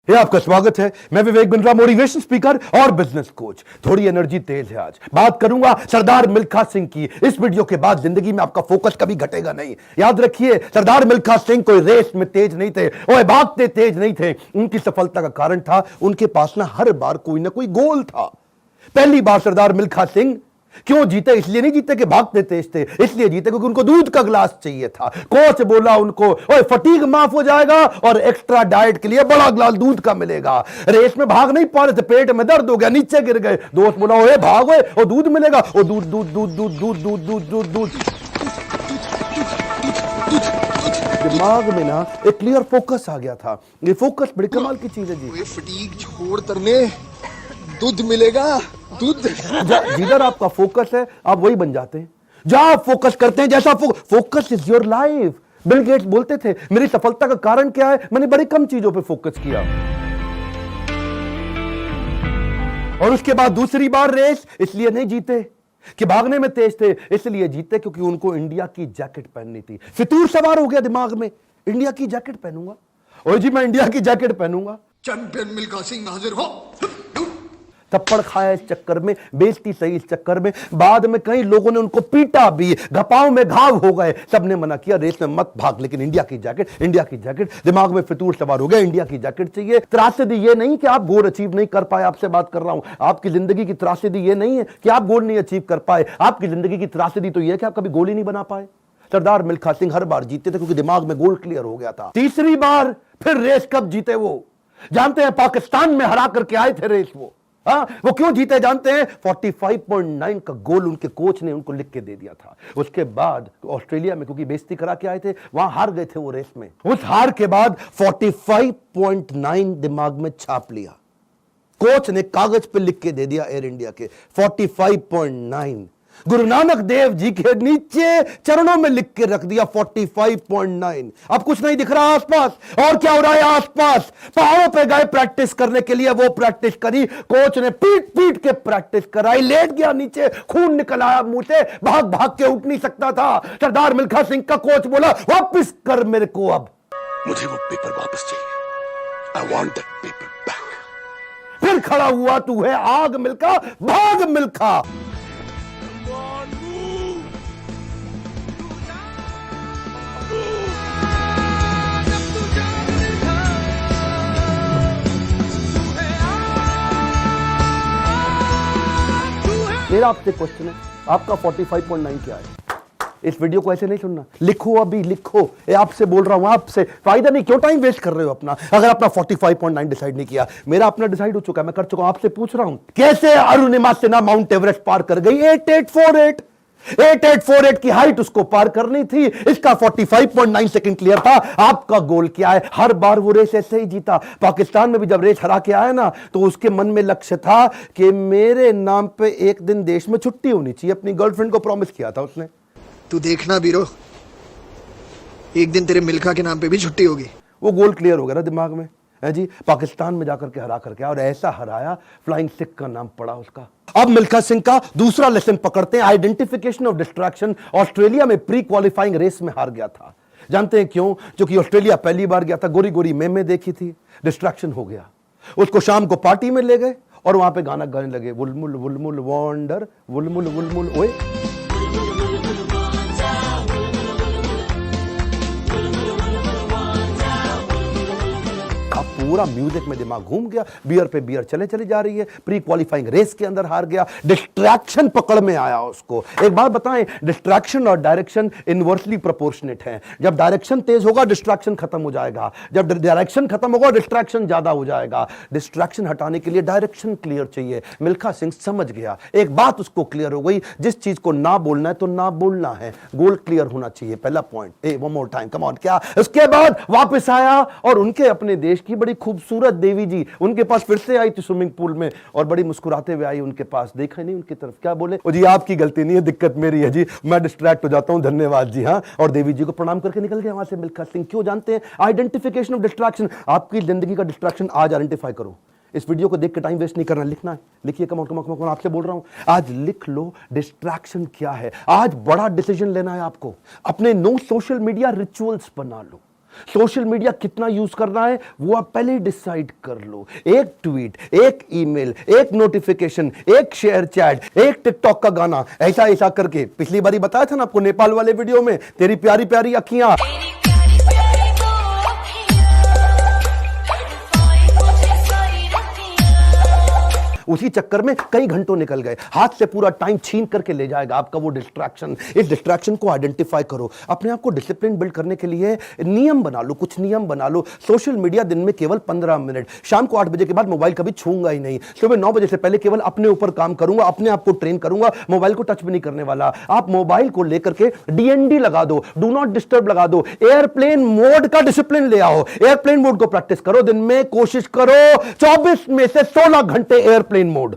ये आपका स्वागत है। मैं विवेक बिंद्रा, मोटिवेशन स्पीकर और बिजनेस कोच। थोड़ी एनर्जी तेज है। आज बात करूंगा सरदार मिल्खा सिंह की। इस वीडियो के बाद जिंदगी में आपका फोकस कभी घटेगा नहीं। याद रखिए, सरदार मिल्खा सिंह कोई रेस में तेज नहीं थे, वो भागते तेज नहीं थे। उनकी सफलता का कारण था उनके पास ना हर बार कोई ना कोई गोल था। पहली बार सरदार मिल्खा सिंह क्यों जीते? इसलिए नहीं जीते कि भागते तेज थे, इसलिए जीते क्योंकि उनको दूध का गिलास चाहिए था। कोच बोला उनको, ओए फटीग माफ हो जाएगा और एक्स्ट्रा डाइट के लिए बड़ा गिलास दूध का मिलेगा। रेस में भाग नहीं पा रहे थे, पेट में दर्द हो गया, नीचे गिर गए। दोस्त बोला, ओए भागो और दूध मिलेगा। और दूध दूध दूध दूध दूध दूध दूध दूध दूध दिमाग में ना एक क्लियर फोकस आ गया था। ये फोकस बड़ी कमाल की चीज है जी। फटीग छोड़ तरने दूध मिलेगा, दूध। जिधर आपका फोकस है आप वही बन जाते हैं। जहां आप फोकस करते हैं, जैसा focus is your life. Bill Gates बोलते थे, मेरी सफलता का कारण क्या है? मैंने बड़ी कम चीजों पे फोकस किया। और उसके बाद दूसरी बार रेस इसलिए नहीं जीते कि भागने में तेज थे, इसलिए जीते क्योंकि उनको इंडिया की जैकेट पहननी थी। फितूर सवार हो गया दिमाग में, इंडिया की जैकेट पहनूंगा। और जी मैं इंडिया की जैकेट पहनूंगा। चैंपियन मिल्खा सिंह हाजिर हो। थप्पड़ खाया इस चक्कर में, बेइज्जती सही इस चक्कर में। बाद में कई लोगों ने उनको पीटा भी, घपाव में घाव हो गए। सबने मना किया, रेस में मत भाग, लेकिन इंडिया की जैकेट, इंडिया की जैकेट। दिमाग में फितूर सवार हो गया, इंडिया की जैकेट चाहिए। त्रासदी ये नहीं कि आप गोल अचीव नहीं कर पाए, आपसे बात कर रहा हूं। आपकी जिंदगी की त्रासदी ये नहीं है कि आप गोल नहीं अचीव कर पाए। आपकी जिंदगी की त्रासदी तो ये है कि आप कभी गोल ही नहीं बना पाए। सरदार मिल्खा सिंह हर बार जीते थे क्योंकि दिमाग में गोल क्लियर हो गया था। तीसरी बार फिर रेस कब जीते वो जानते हैं? पाकिस्तान में हरा करके आए थे रेस वो। वो क्यों जीते जानते हैं? 45.9 का गोल उनके कोच ने उनको लिख के दे दिया था। उसके बाद ऑस्ट्रेलिया में क्योंकि बेइज्जती करा के आए थे, वहां हार गए थे वो रेस में। उस हार के बाद 45.9 दिमाग में छाप लिया। कोच ने कागज पे लिख के दे दिया एयर इंडिया के 45.9। गुरु नानक देव जी के नीचे चरणों में लिख के रख दिया 45.9। अब कुछ नहीं दिख रहा आसपास। और क्या हो रहा है आसपास? पहाड़ों पे गए प्रैक्टिस करने के लिए, वो प्रैक्टिस करी। कोच ने पीट पीट के प्रैक्टिस कराई। लेट गया नीचे, खून निकल आया मुंह से, भाग भाग के उठ नहीं सकता था। सरदार मिल्खा सिंह का कोच बोला, वापस कर मेरे को, अब मुझे वो पेपर वापस चाहिए। I want that paper back। फिर खड़ा हुआ, तू है आग मिल्खा, भाग मिल्खा। मेरा आपसे क्वेश्चन है, आपका 45.9 क्या है? इस वीडियो को ऐसे नहीं सुनना, लिखो, अभी लिखो। ये आपसे बोल रहा हूं, आपसे। फायदा नहीं, क्यों टाइम वेस्ट कर रहे हो अपना? अगर अपना 45.9 डिसाइड नहीं किया, मेरा अपना डिसाइड हो चुका है, मैं कर चुका हूं। आपसे पूछ रहा हूं, कैसे अरुणिमा सिन्हा माउंट एवरेस्ट पार कर गई? 8848 की हाइट उसको पार करनी थी। इसका 45.9 सेकंड क्लियर था। आपका गोल क्या है? हर बार वो रेस ऐसे ही जीता। पाकिस्तान में भी जब रेस हरा के आया ना, तो उसके मन में लक्ष्य था कि मेरे नाम पे एक दिन देश में छुट्टी होनी चाहिए। अपनी गर्लफ्रेंड को प्रॉमिस किया था उसने। तू देखना बीरो, एक दिन तेरे मिल्खा के नाम पे भी छुट्टी होगी। वो गोल क्लियर हो गया ना दिमाग में, है जी। पाकिस्तान में जाकर के हरा करके, और ऐसा हराया, फ्लाइंग सिख का नाम पड़ा उसका। अब मिल्खा सिंह का दूसरा लेसन पकड़ते हैं, आइडेंटिफिकेशन ऑफ डिस्ट्रैक्शन। ऑस्ट्रेलिया में प्री क्वालिफाइंग रेस में हार गया था। जानते हैं क्यों? क्योंकि ऑस्ट्रेलिया पहली बार गया था, गोरी गोरी मेमे देखी थी, डिस्ट्रैक्शन हो गया। उसको शाम को पार्टी में ले गए और वहां पे गाना गाने लगे, वुलमुल वुलमुल वॉन्डर, वुलमुल वुलमुल ओए। पूरा म्यूजिक में दिमाग घूम गया, बियर पे बियर चले चली जा रही है। प्री क्वालिफाइंग रेस के अंदर हार गया, डिस्ट्रैक्शन पकड़ में आया उसको। एक बात बताएं, डिस्ट्रैक्शन और डायरेक्शन इनवर्सली प्रोपोर्शनेट है। जब डायरेक्शन तेज होगा, डिस्ट्रैक्शन खत्म हो जाएगा। जब डायरेक्शन खत्म होगा, डिस्ट्रैक्शन ज्यादा हो जाएगा। डिस्ट्रैक्शन हटाने के लिए डायरेक्शन क्लियर चाहिए। मिल्खा सिंह समझ गया, एक बात उसको क्लियर हो गई, जिस चीज को ना बोलना है तो ना बोलना है। गोल क्लियर होना चाहिए, पहला point. One more time, come on. क्या? उसके बाद वापस आया और उनके अपने देश की बड़ी खूबसूरत देवी जी उनके पास फिर से आई थी स्विमिंग पूल में, और बड़ी मुस्कुराते हुए आई उनके पास। देखा नहीं उनकी तरफ, क्या बोले? जी आपकी गलती नहीं है, दिक्कत मेरी है जी, मैं डिस्ट्रैक्ट हो जाता हूं, धन्यवाद जी। हाँ, और देवी जी को प्रणाम करके निकल गया वहां से मिल्खा सिंह। क्यों जानते हैं? Identification of distraction. आपकी जिंदगी का डिस्ट्रैक्शन आज आइडेंटिफाई करो। इस वीडियो को देख के टाइम वेस्ट नहीं करना, लिखना है। लिखिए, कम ऑन, आपसे बोल रहा हूं, आज लिख लो डिस्ट्रैक्शन क्या है। आज बड़ा डिसीजन लेना है आपको। अपने नो सोशल मीडिया रिचुअल्स बना लो। सोशल मीडिया कितना यूज करना है वो आप पहले ही डिसाइड कर लो। एक ट्वीट, एक ईमेल, एक नोटिफिकेशन, एक शेयर चैट, एक टिकटॉक का गाना, ऐसा ऐसा करके। पिछली बारी बताया था ना आपको नेपाल वाले वीडियो में, तेरी प्यारी प्यारी अखियां, उसी चक्कर में कई घंटों निकल गए, हाथ से पूरा टाइम छीन करके ले जाएगा आपका वो डिस्ट्रैक्शन। इस डिस्ट्रैक्शन को आइडेंटिफाई करो, अपने आप को डिसिप्लिन बिल्ड करने के लिए नियम बना लो, कुछ नियम बना लो। सोशल मीडिया दिन में केवल 15 मिनट, शाम को 8 बजे के बाद मोबाइल कभी छूंगा ही नहीं, सुबह 9 बजे से पहले केवल अपने ऊपर काम करूंगा, अपने आप को ट्रेन करूंगा, मोबाइल को टच भी नहीं करने वाला। आप मोबाइल को लेकर के डीएनडी लगा दो, डू नॉट डिस्टर्ब लगा दो, एयरप्लेन मोड का डिसिप्लिन ले आओ, एयरप्लेन मोड को प्रैक्टिस करो। दिन में कोशिश करो 24 में से 16 घंटे एयरप्लेन मोड।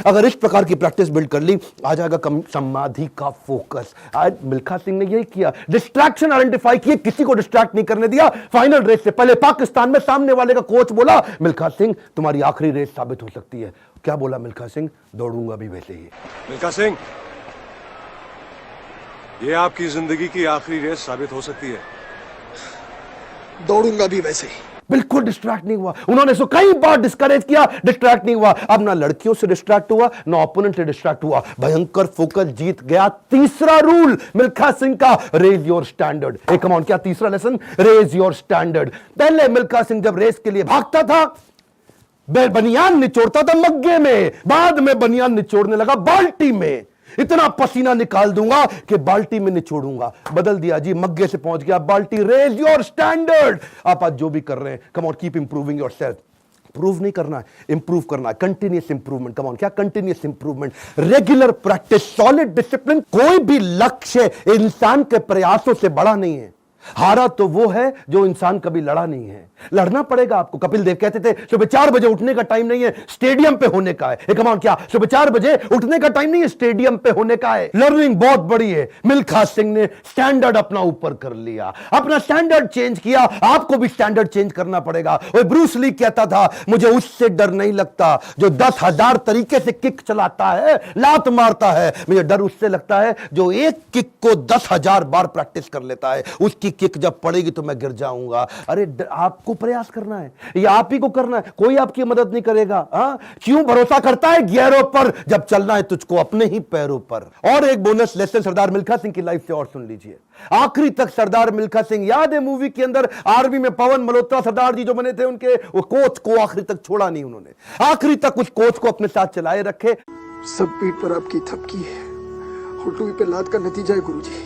अगर इस प्रकार की प्रैक्टिस बिल्ड कर ली, आ जाएगा कम समाधि का फोकस। आज मिल्खा सिंह ने यही किया, डिस्ट्रैक्शन आइडेंटिफाई किए, किसी को डिस्ट्रैक्ट नहीं करने दिया। फाइनल रेस से पहले पाकिस्तान में सामने वाले का कोच बोला, मिल्खा सिंह तुम्हारी आखिरी रेस साबित हो सकती है। क्या बोला मिल्खा सिंह? दौड़ूंगा भी वैसे ही। मिल्खा सिंह, ये आपकी जिंदगी की आखिरी रेस साबित हो सकती है। दौड़ूंगा भी वैसे ही। बिल्कुल डिस्ट्रैक्ट नहीं हुआ। उन्होंने इसको कई बार डिस्करेज किया, डिस्ट्रैक्ट नहीं हुआ। अब ना लड़कियों से डिस्ट्रैक्ट हुआ, ना ओपोनेंट से डिस्ट्रैक्ट हुआ, भयंकर फोकस, जीत गया। तीसरा रूल मिल्खा सिंह का, रेज योर स्टैंडर्ड। ए कम ऑन, क्या तीसरा लेसन? Raise your standard. पहले मिल्खा सिंह जब रेस के लिए भागता था, बनियान निचोड़ता था मग्गे में, बाद में बनियान निचोड़ने लगा बाल्टी में। इतना पसीना निकाल दूंगा कि बाल्टी में निचोड़ूंगा। बदल दिया जी, मग्गे से पहुंच गया बाल्टी। Raise your standard. आप आज जो भी कर रहे हैं, come on, keep improving yourself. Prove नहीं करना है, इंप्रूव करना है, कंटिन्यूअस इंप्रूवमेंट। कम ऑन, क्या continuous improvement? Regular practice, solid discipline. कोई भी लक्ष्य इंसान के प्रयासों से बड़ा नहीं है। हारा तो वो है जो इंसान कभी लड़ा नहीं है। लड़ना पड़ेगा आपको। कपिल देव कहते थे सुबह 4 बजे उठने का टाइम नहीं है, स्टेडियम पे होने का है। कमान, क्या सुबह 4 बजे उठने का टाइम नहीं है, स्टेडियम पे होने का है। लर्निंग बहुत बड़ी है। मिल्खा सिंह ने स्टैंडर्ड अपना ऊपर कर लिया, अपना स्टैंडर्ड चेंज किया। आपको भी स्टैंडर्ड चेंज करना पड़ेगा। और ब्रूस ली कहता था, मुझे उससे डर नहीं लगता जो 10,000 तरीके से किक चलाता है, लात मारता है। मुझे डर उससे लगता है जो एक किक को 10,000 बार प्रैक्टिस कर लेता है। उसकी किक जब पड़ेगी तो मैं गिर जाऊंगा। अरे आपको प्रयास करना है, ये आप ही को करना है, कोई आपकी मदद नहीं करेगा। क्यों भरोसा करता है गियरों पर, जब चलना है तुझको अपने ही पैरों पर। और एक बोनस लेसन सरदार मिल्खा सिंह की लाइफ से और सुन लीजिए। आखिरी तक सरदार मिल्खा सिंह, याद है मूवी के अंदर आर्मी में पवन मल्होत्रा सरदार जी जो बने थे, उनके वो कोच को आखिरी तक छोड़ा नहीं उन्होंने। आखिरी तक उस कोच को अपने साथ चलाए रखे। सब पीठ पर आपकी थपकी है, हुटुई पे लात का नतीजा है गुरुजी।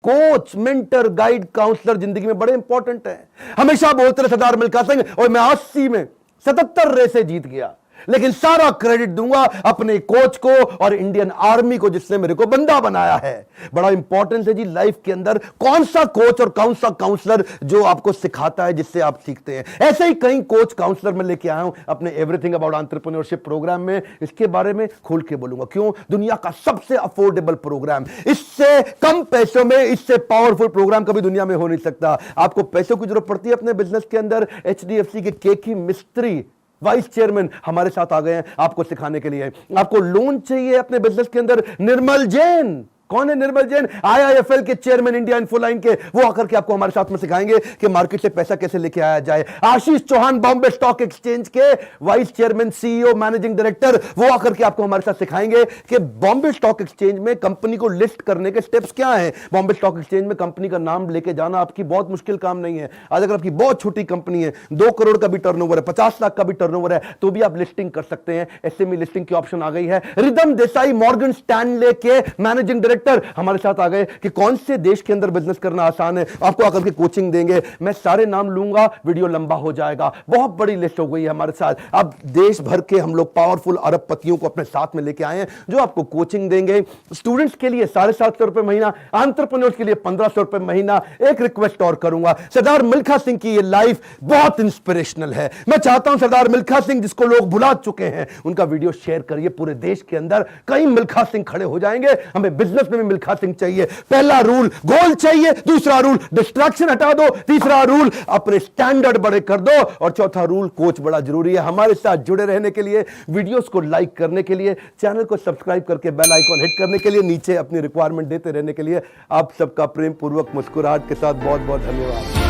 कोच, मेंटर, गाइड, काउंसलर जिंदगी में बड़े इंपॉर्टेंट है। हमेशा बोलते रहे सरदार मिल्खा सिंह, और मैं 80 में 77 रेसें जीत गया, लेकिन सारा क्रेडिट दूंगा अपने कोच को और इंडियन आर्मी को जिसने मेरे को बंदा बनाया है। बड़ा इंपॉर्टेंट है जी लाइफ के अंदर कौन सा कोच और कौन सा काउंसलर जो आपको सिखाता है, जिससे आप सीखते हैं। ऐसे ही कई कोच काउंसलर मैं लेके आया हूं अपने एवरीथिंग अबाउट एंटरप्रेन्योरशिप प्रोग्राम में। इसके बारे में खोल के बोलूंगा। क्यों? दुनिया का सबसे अफोर्डेबल प्रोग्राम, इससे कम पैसों में इससे पावरफुल प्रोग्राम कभी दुनिया में हो नहीं सकता। आपको पैसों की जरूरत पड़ती है अपने बिजनेस के अंदर, HDFC के केकी मिस्त्री वाइस चेयरमैन हमारे साथ आ गए हैं आपको सिखाने के लिए। आपको लोन चाहिए अपने बिजनेस के अंदर, निर्मल जैन। कौन है निर्मल जैन? IIFL के चेयरमैन, इंडिया इन्फोलाइन के। वो आकर के आपको हमारे साथ में सिखाएंगे कि मार्केट से पैसा कैसे लेके आया जाए। आशीष चौहान, बॉम्बे स्टॉक एक्सचेंज के vice chairman, CEO, managing director, वो आकर के आपको हमारे साथ सिखाएंगे कि बॉम्बे स्टॉक एक्सचेंज में कंपनी को लिस्ट करने के स्टेप्स क्या हैं। बॉम्बे स्टॉक एक्सचेंज में कंपनी का नाम लेके जाना आपकी बहुत मुश्किल काम नहीं है। आज अगर आपकी बहुत छोटी कंपनी है, 2 करोड़ का भी टर्नओवर है, 50 लाख का भी टर्नओवर है, तो भी आप लिस्टिंग कर सकते हैं। SME लिस्टिंग की ऑप्शन आ गई है। रिदम देसाई, मॉर्गन स्टैनले के मैनेजिंग डायरेक्टर हमारे साथ आ गए कि कौन से देश के अंदर बिजनेस करना आसान है। आपको आकर के कोचिंग देंगे। मैं सारे नाम लूंगा, वीडियो लंबा हो जाएगा। बहुत बड़ी लिस्ट हो गई है हमारे साथ। अब देश भर के हम लोग पावरफुल अरबपतियों को अपने साथ में लेके आए हैं जो आपको कोचिंग देंगे। स्टूडेंट्स के लिए 750 रुपए महीना, एंटरप्रेन्योर्स के लिए 1500 रुपए महीना। एक रिक्वेस्ट और करूंगा, सरदार मिल्खा सिंह की ये लाइफ बहुत इंस्पिरेशनल है। मैं चाहता हूं सरदार मिल्खा सिंह जिसको लोग भुला चुके हैं, उनका वीडियो शेयर करिए पूरे देश के अंदर। कई मिल्खा सिंह खड़े हो जाएंगे। हमें बिजनेस में भी मिल्खा सिंह चाहिए। पहला रूल गोल चाहिए, दूसरा रूल डिस्ट्रैक्शन हटा दो, तीसरा रूल अपने स्टैंडर्ड बड़े कर दो, और चौथा रूल कोच बड़ा जरूरी है। हमारे साथ जुड़े रहने के लिए, वीडियोस को लाइक करने के लिए, चैनल को सब्सक्राइब करके बेल आइकॉन हिट करने के लिए, नीचे अपनी रिक्वायरमेंट देते रहने के लिए आप सबका प्रेम पूर्वक मुस्कुराहट के साथ बहुत बहुत धन्यवाद।